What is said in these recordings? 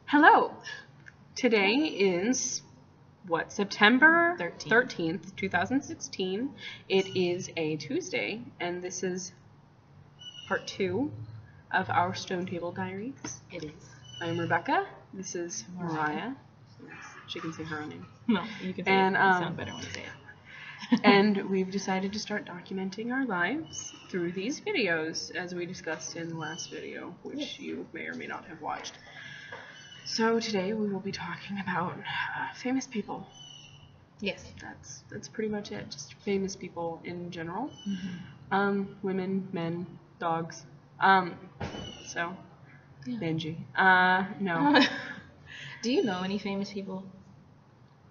Hello. Today is September 13th. 2016. It is a Tuesday, and this is part 2 of our Stone Table Diaries. It is. I'm Rebecca. This is Moriah. She can say her own name. No, you can say it. You sound better when you say it. And we've decided to start documenting our lives through these videos, as we discussed in the last video, which you may or may not have watched. So today we will be talking about famous people. Yes. That's pretty much it. Just famous people in general. Mm-hmm. Women, men, dogs. So, Benji. No. Do you know any famous people?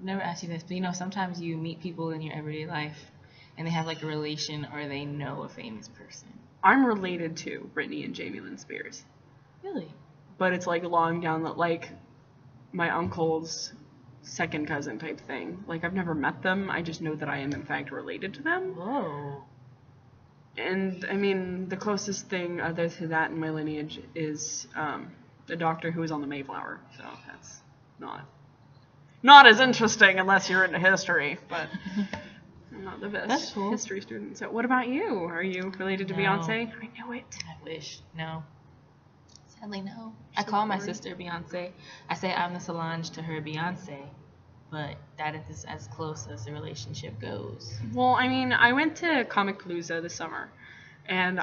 I've never asked you this, but sometimes you meet people in your everyday life and they have like a relation or they know a famous person. I'm related to Britney and Jamie Lynn Spears. Really? But it's like long down like my uncle's second cousin type thing. Like, I've never met them. I just know that I am in fact related to them. Whoa. And I mean, the closest thing other to that in my lineage is the doctor who was on the Mayflower. So that's not as interesting unless you're into history, but I'm not the best That's cool. history student. So what about you? Are you related to Beyonce? I knew it. I wish. No. Sadly, no. I call my sister Beyonce. I say I'm the Solange to her Beyonce, but that is as close as the relationship goes. Well, I mean, I went to Comicpalooza this summer, and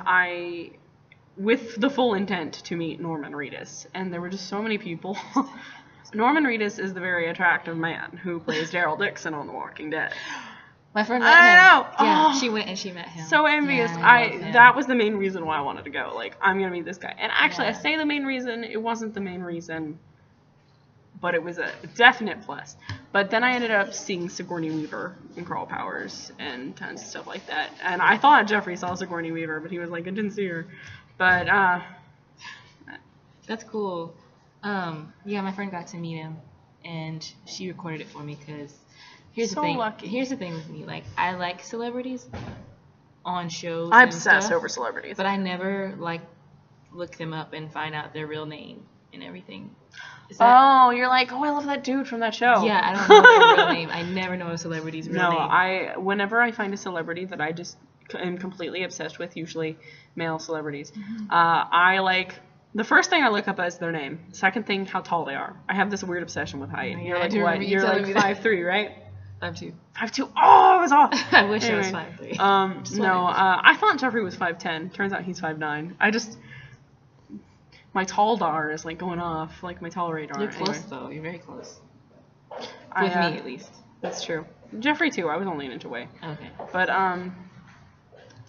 with the full intent to meet Norman Reedus, and there were just so many people. Norman Reedus is the very attractive man who plays Daryl Dixon on The Walking Dead. My friend met him. know. Yeah, Oh, she went and she met him. So envious. Yeah, that was the main reason why I wanted to go. Like, I'm gonna meet this guy. And actually, Yeah. I say the main reason. It wasn't the main reason, but it was a definite plus. But then I ended up seeing Sigourney Weaver in Crawl Powers and tons of stuff like that. And I thought Jeffrey saw Sigourney Weaver, but he was like, I didn't see her. But that's cool. Yeah, my friend got to meet him, and she recorded it for me because here's So the thing. lucky. Here's the thing with me. Like, I like celebrities on shows. I and obsess stuff, over celebrities. but I never look them up and find out their real name and everything. You're like, I love that dude from that show. Yeah, I don't know their real name. I never know a celebrity's real name. No, whenever I find a celebrity that I just am completely obsessed with, usually male celebrities, the first thing I look up is their name. Second thing, how tall they are. I have this weird obsession with height. Yeah, You're I like do what? remember you You're telling like me that. 5'3", right? 5'2". 5'2". Oh, I was off. I wish Anyway, I was 5'3". I thought Jeffrey was 5'10". Turns out he's 5'9". My tall dar is like going off, like my tall radar. You're close anyway. though. You're very close. I, With me, at least. That's true. Jeffrey too. I was only an inch away. Okay. But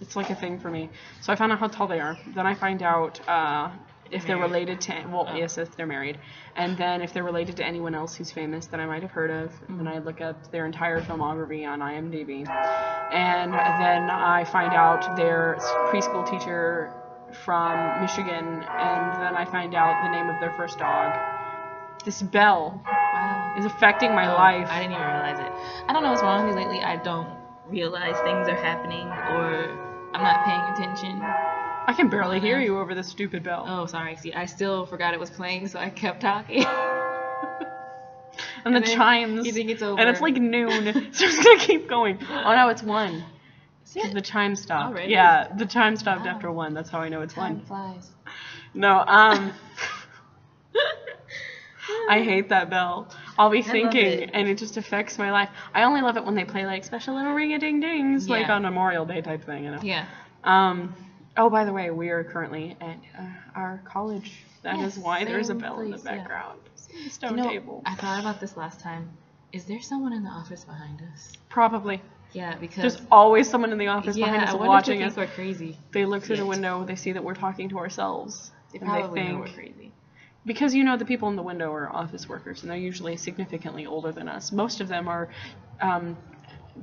it's like a thing for me. So I found out how tall they are. Then I find out if they're related to, yes, if they're married. And then if they're related to anyone else who's famous that I might have heard of. And then I look up their entire filmography on IMDb. And then I find out their preschool teacher from Michigan. And then I find out the name of their first dog. This bell Wow. is affecting my life. I didn't even realize it. I don't know what's wrong with me lately. I don't realize things are happening or I'm not paying attention. I can barely hear you over this stupid bell. Oh, sorry. See, I still forgot it was playing, so I kept talking. And the then chimes. you think it's over. And it's like noon, so it's gonna keep going. Oh no, it's 1. Because the chime stopped. Already? Yeah, the chime stopped after Wow. 1. That's how I know it's Time 1. flies. No, I hate that bell. I'll be thinking, and it just affects my life. I only love it when they play like special little ring-a-ding-dings, like Yeah. on Memorial Day type thing, you know. Yeah. Oh, by the way, we are currently at our college. That is Yes, why there's a same bell in the place, yeah. background. It's a stone table. I thought about this last time. Is there someone in the office behind us? Probably. Yeah, because There's always someone in the office yeah, behind us I wonder watching if us. they think we're crazy. They look through the Yet. window, they see that we're talking to ourselves. They and probably they know think, we're crazy. because the people in the window are office workers, and they're usually significantly older than us. Most of them are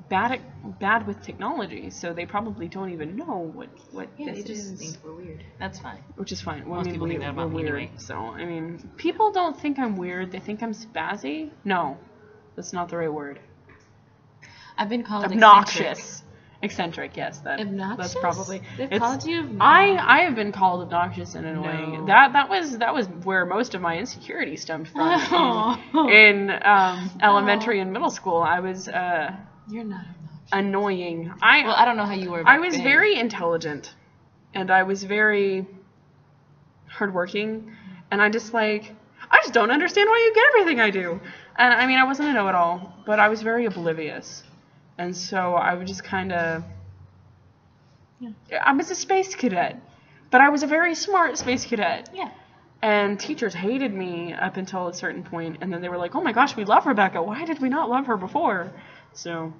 bad with technology, so they probably don't even know what Yeah, this they just is. think we're weird. That's fine. Which is fine. Well, Most I mean, people think that we're about me weird. anyway. So, I mean, people don't think I'm weird. They think I'm spazzy. No, that's not the right word. I've been called Obnoxious. Eccentric, yes. Obnoxious? That's probably. They've called you I have been called obnoxious and annoying. No. That was where most of my insecurity stemmed from. In elementary and middle school, I was You're not obnoxious. annoying. I don't know how you were back I was then. very intelligent, and I was very hardworking, and I just don't understand why you get everything I do. And I mean, I wasn't a know-it-all, but I was very oblivious, and so I would just kind of. Yeah. I was a space cadet, but I was a very smart space cadet. Yeah. And teachers hated me up until a certain point, and then they were like, "Oh my gosh, we love Rebecca. Why did we not love her before?" So.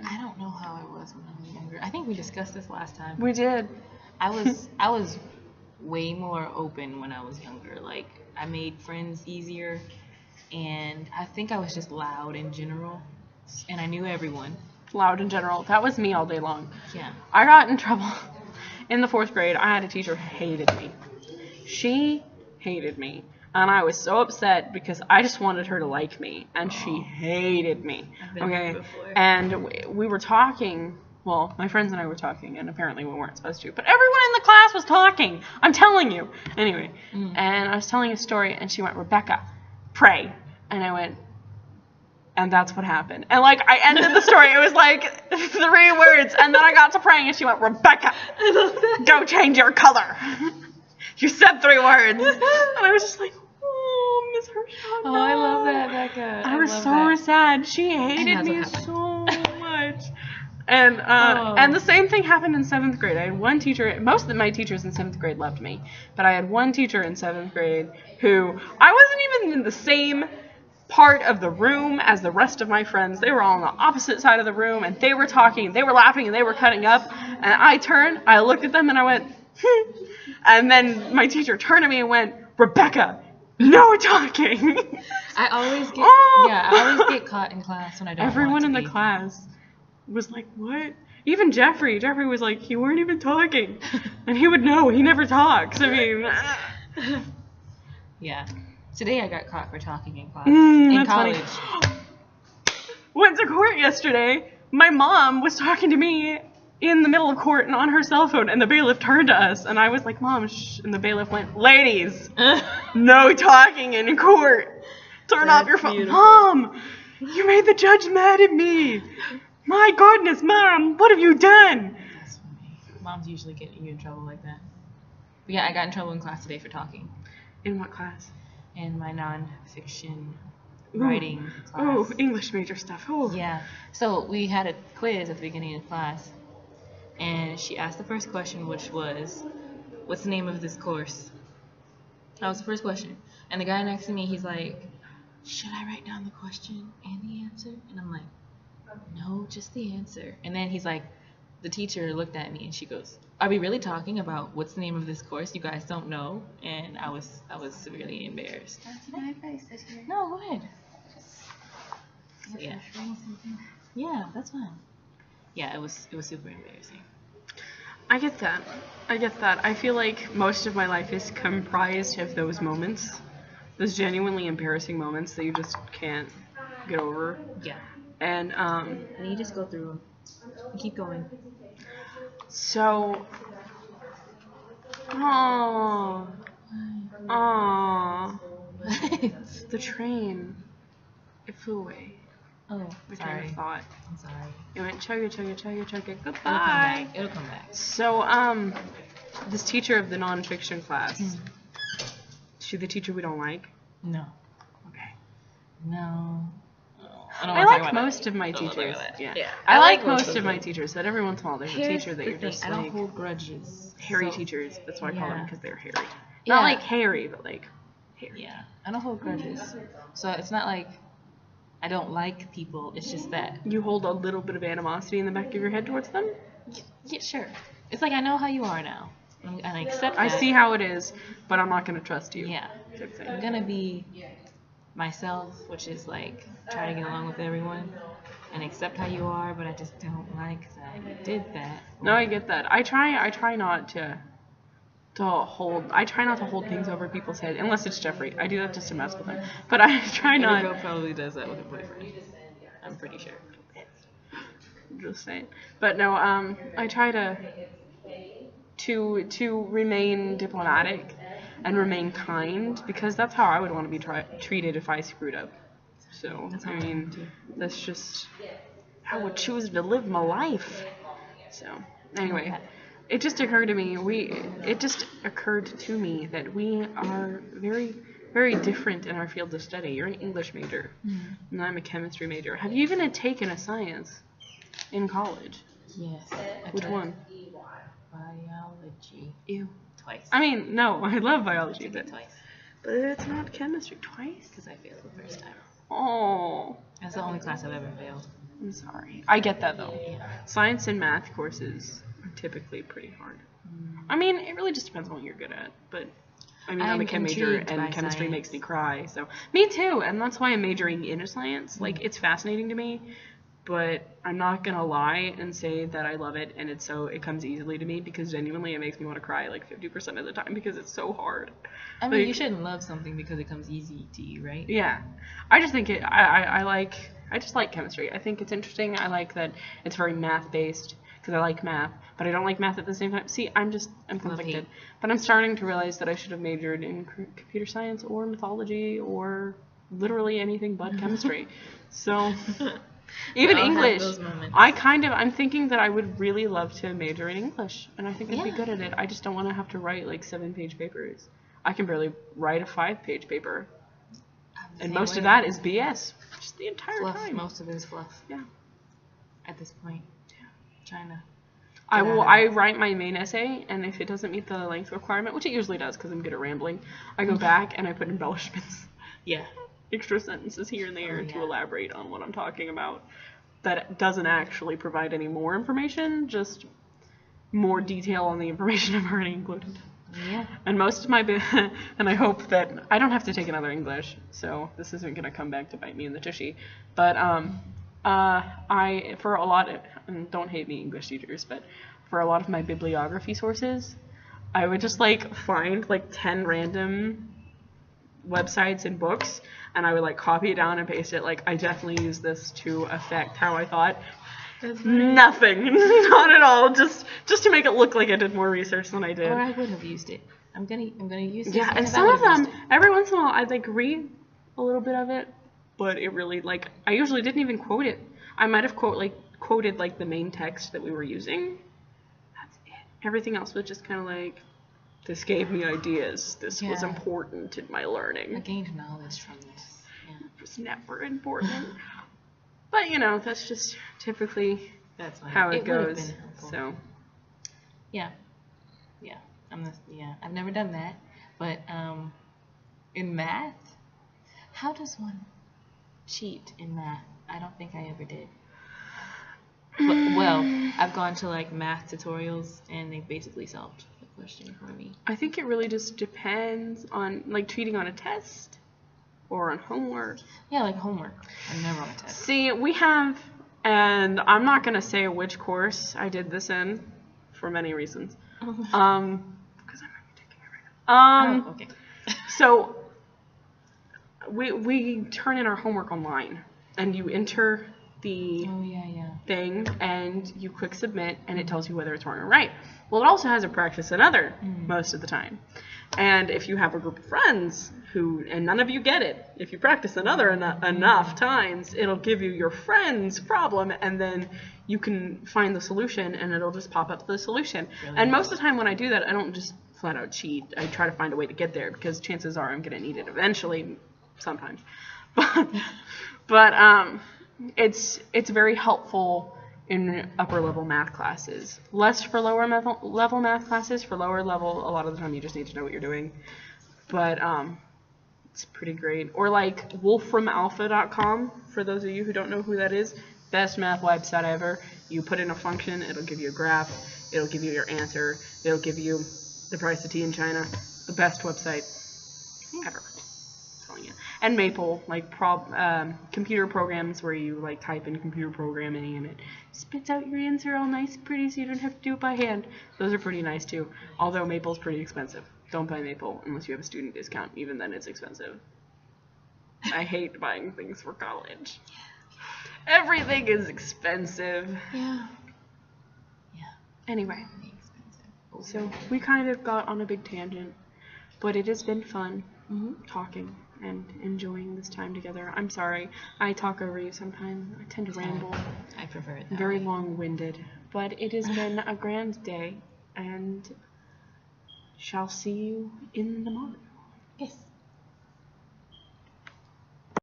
I don't know how I was when I was younger. I think we discussed this last time. We did. I was way more open when I was younger. Like, I made friends easier, and I think I was just loud in general, and I knew everyone. Loud in general. That was me all day long. Yeah. I got in trouble in the 4th grade. I had a teacher who hated me. She hated me. And I was so upset because I just wanted her to like me. And she hated me. I've been there before. And we were talking. Well, my friends and I were talking. And apparently we weren't supposed to. But everyone in the class was talking. I'm telling you. Anyway. And I was telling a story. And she went, "Rebecca, pray." And I went, "And that's what happened." And like, I ended the story. It was like 3 words. And then I got to praying. And she went, "Rebecca, go change your color." You said 3 words. And I was just like, "Oh, Miss Hershon." Oh, I love that, Becca. I was so sad. She hated me so much. And the same thing happened in 7th grade. I had one teacher. Most of my teachers in 7th grade loved me. But I had one teacher in 7th grade who I wasn't even in the same part of the room as the rest of my friends. They were all on the opposite side of the room, and they were talking, they were laughing, and they were cutting up. And I turned, I looked at them, and I went, And then my teacher turned to me and went, "Rebecca, no talking." I always get caught in class when I don't. Everyone want to in the be. class was like, "What?" Even Jeffrey was like, "You weren't even talking," and he would know. He never talks. I mean. Yeah. Today I got caught for talking in class. In college. Funny. Went to court yesterday. My mom was talking to me in the middle of court and on her cell phone, and the bailiff turned to us, and I was like, "Mom, shh," and the bailiff went, "Ladies, no talking in court. Turn off your phone." Beautiful. "Mom, you made the judge mad at me. My goodness, Mom, what have you done?" That's funny. Moms usually get you in trouble like that. But yeah, I got in trouble in class today for talking. In what class? In my non-fiction writing class. Oh, English major stuff. Oh. Yeah. So we had a quiz at the beginning of class, and she asked the first question, which was, "What's the name of this course?" That was the first question. And the guy next to me, he's like, "Should I write down the question and the answer?" And I'm like, "No, just the answer." And then he's like, the teacher looked at me and she goes, "Are we really talking about what's the name of this course? You guys don't know?" And I was severely embarrassed. My advice is here. No, go ahead. Yeah. Yeah, that's fine. Yeah, it was super embarrassing. I get that. I feel like most of my life is comprised of those moments. Those genuinely embarrassing moments that you just can't get over. Yeah. And And you just go through them. You keep going. So oh the train, it flew away. Oh, My train sorry. of thought. I'm sorry. It went chugga chugga chugga chugga. It'll come Goodbye. back. It'll come back. So this teacher of the nonfiction class, is she the teacher we don't like? No. Okay. No. I I like most of my teachers. Yeah. I like most of my teachers, but every once in a while there's a Here's teacher that the you're thing, just I don't like hold grudges. hairy So- teachers. That's why I call them, Yeah. because they're hairy. Yeah. Not like hairy, but like hairy. Yeah, I don't hold grudges. So it's not like I don't like people. It's just that. You hold a little bit of animosity in the back of your head towards them. Yeah, sure. It's like I know how you are now, and I accept that. I see how it is, but I'm not gonna trust you. Yeah, Type thing. I'm gonna be myself, which is like try to get along with everyone and accept how you are, but I just don't like that you did that. No, I get that. I try not to hold things over people's head, unless it's Jeffrey. I do that just to mess with him. But I try Every not. girl probably does that with her boyfriend. I'm pretty sure. Just saying. But no, I try to remain diplomatic and remain kind, because that's how I would want to be treated if I screwed up. So, That's how I I mean, am too. that's just how I would choose to live my life. So, anyway, it just occurred to me, that we are very, very different in our fields of study. You're an English major, and I'm a chemistry major. Have you even taken a science in college? Yes. Which one? Biology. Ew. Twice. I mean, no, I love biology, I took it but twice. But it's not chemistry. Twice? Because I failed the first time. Oh, That's the only class I've ever failed. I'm sorry. I get that though. Yeah. Science and math courses are typically pretty hard. I mean, it really just depends on what you're good at. But I mean, I'm a chem major, intrigued by and chemistry science. makes me cry. So me too, and that's why I'm majoring in science. Like, it's fascinating to me, but I'm not gonna lie and say that I love it and it comes easily to me, because genuinely it makes me want to cry like 50% of the time because it's so hard. I mean, Like, you shouldn't love something because it comes easy to you, right? Yeah, I just think I just like chemistry. I think it's interesting. I like that it's very math based, because I like math, but I don't like math at the same time. See, I'm conflicted. But I'm starting to realize that I should have majored in computer science or mythology or literally anything but chemistry. So even We all have English, those moments. I'm thinking that I would really love to major in English, and I think I'd be Yeah. good at it. I just don't want to have to write like 7-page papers. I can barely write a 5-page paper. And most of that is BS, just the entire fluff. time. Most of it is fluff. Yeah. At this point. Yeah. Trying to. I write my main essay, and if it doesn't meet the length requirement, which it usually does because I'm good at rambling, I go back and I put embellishments, Yeah. extra sentences here and there to yeah. elaborate on what I'm talking about. That doesn't actually provide any more information, just more detail on the information I've already included. Yeah. And most of my and I hope that I don't have to take another English, so this isn't gonna come back to bite me in the tushy. But I for a lot of, and don't hate me, English teachers, but for a lot of my bibliography sources, I would just like find like 10 random websites and books, and I would like copy it down and paste it. Like, I definitely use this to affect how I thought. Nothing, not at all. Just to make it look like I did more research than I did. Or I wouldn't have used it. I'm gonna use it. Yeah, and some of them, every once in a while, I'd like read a little bit of it, but it really, like, I usually didn't even quote it. I might have quoted like the main text that we were using. That's it. Everything else was just kind of like, this gave me ideas. This was important in my learning. I gained knowledge from this. Yeah. It was never important. But you know, that's just typically That's fine. how it would have goes. been helpful. So Yeah. I've never done that. But in math, how does one cheat in math? I don't think I ever did. But, well, I've gone to like math tutorials and they basically solved the question for me. I think it really just depends on like cheating on a test or on homework. Yeah, like homework. I'm never on a test. See, we have, and I'm not gonna say which course I did this in, for many reasons. Because I'm taking it right now. Oh, okay. So we turn in our homework online, and you enter the thing, and you click submit, and it tells you whether it's wrong or right. Well, it also has a practice another most of the time. And if you have a group of friends and none of you get it, if you practice another enough times, it'll give you your friend's problem, and then you can find the solution, and it'll just pop up the solution. Really? And most of the time when I do that, I don't just flat out cheat. I try to find a way to get there, because chances are I'm going to need it eventually, sometimes. But it's very helpful in upper level math classes. Less for lower level math classes. For lower level, a lot of the time you just need to know what you're doing. But it's pretty great. Or like wolframalpha.com, for those of you who don't know who that is. Best math website ever. You put in a function, it'll give you a graph, it'll give you your answer, it'll give you the price of tea in China. The best website ever. And Maple, like computer programs where you like type in computer programming and it spits out your answer all nice and pretty so you don't have to do it by hand. Those are pretty nice too. Although Maple's pretty expensive. Don't buy Maple unless you have a student discount. Even then it's expensive. I hate buying things for college. Everything is expensive. Yeah. Anyway, Really expensive. so we kind of got on a big tangent, but it has been fun Mm-hmm. talking and enjoying this time together. I'm sorry, I talk over you sometimes. I tend to ramble. I prefer it that Very way. long-winded, but it has been a grand day, and shall see you in the morning. Yes.